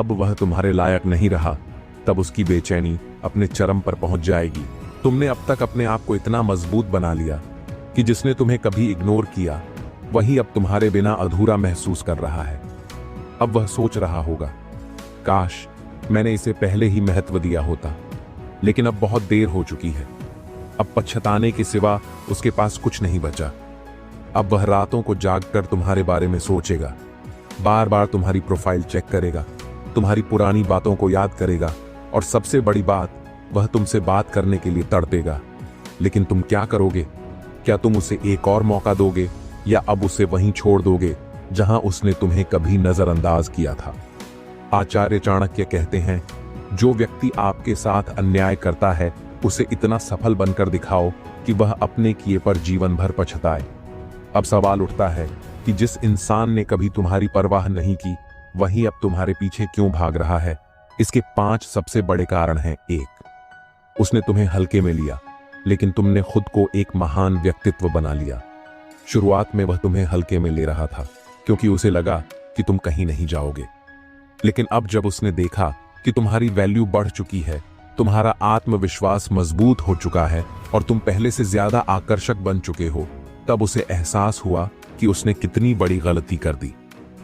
अब वह तुम्हारे लायक नहीं रहा, तब उसकी बेचैनी अपने चरम पर पहुंच जाएगी। तुमने अब तक अपने आप को इतना मजबूत बना लिया कि जिसने तुम्हें कभी इग्नोर किया वही अब तुम्हारे बिना अधूरा महसूस कर रहा है। अब वह सोच रहा होगा, काश मैंने इसे पहले ही महत्व दिया होता, लेकिन अब बहुत देर हो चुकी है। अब पछताने के सिवा उसके पास कुछ नहीं बचा। अब वह रातों को जागकर तुम्हारे बारे में सोचेगा, बार बार तुम्हारी प्रोफाइल चेक करेगा, तुम्हारी पुरानी बातों को याद करेगा और सबसे बड़ी बात, वह तुमसे बात करने के लिए तड़पेगा। लेकिन तुम क्या करोगे? क्या तुम उसे एक और मौका दोगे या अब उसे वहीं छोड़ दोगे जहां उसने तुम्हें कभी नजरअंदाज किया था? आचार्य चाणक्य कहते हैं, जो व्यक्ति आपके साथ अन्याय करता है उसे इतना सफल बनकर दिखाओ कि वह अपने किए पर जीवन भर पछताए। अब सवाल उठता है कि जिस इंसान ने कभी तुम्हारी परवाह नहीं की वही अब तुम्हारे पीछे क्यों भाग रहा है? इसके 5 सबसे बड़े कारण हैं। 1, उसने तुम्हें हल्के में लिया, लेकिन तुमने खुद को एक महान व्यक्तित्व बना लिया। शुरुआत में वह तुम्हें हल्के में ले रहा था क्योंकि उसे लगा कि तुम कहीं नहीं जाओगे, लेकिन अब जब उसने देखा कि तुम्हारी वैल्यू बढ़ चुकी है, तुम्हारा आत्मविश्वास मजबूत हो चुका है और तुम पहले से ज्यादा आकर्षक बन चुके हो, तब उसे एहसास हुआ कि उसने कितनी बड़ी गलती कर दी।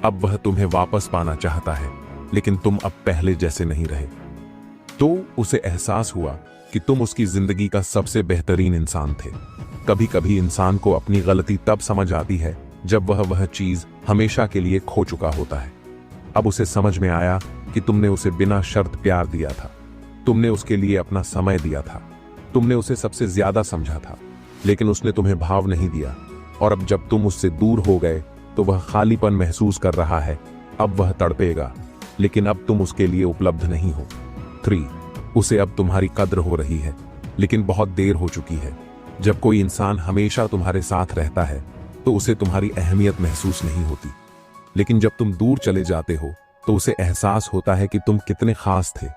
अब वह तुम्हें वापस पाना चाहता है, लेकिन तुम अब पहले जैसे नहीं रहे। तो उसे एहसास हुआ कि तुम उसकी जिंदगी का सबसे बेहतरीन इंसान थे। कभी कभी इंसान को अपनी गलती तब समझ आती है जब वह चीज हमेशा के लिए खो चुका होता है। अब उसे समझ में आया कि तुमने उसे बिना शर्त प्यार दिया था, तुमने उसके लिए अपना समय दिया था, तुमने उसे सबसे ज्यादा समझा था, लेकिन उसने तुम्हें भाव नहीं दिया। और अब जब तुम उससे दूर हो गए तो वह खालीपन महसूस कर रहा है। अब वह तड़पेगा, लेकिन अब तुम उसके लिए उपलब्ध नहीं हो। 3, उसे अब तुम्हारी कद्र हो रही है, लेकिन बहुत देर हो चुकी है। जब कोई इंसान हमेशा तुम्हारे साथ रहता है तो उसे तुम्हारी अहमियत महसूस नहीं होती, लेकिन जब तुम दूर चले जाते हो तो उसे एहसास होता है कि तुम कितने खास थे।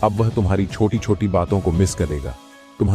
अब वह तुम्हारी छोटी छोटी बातों को मिस करेगा,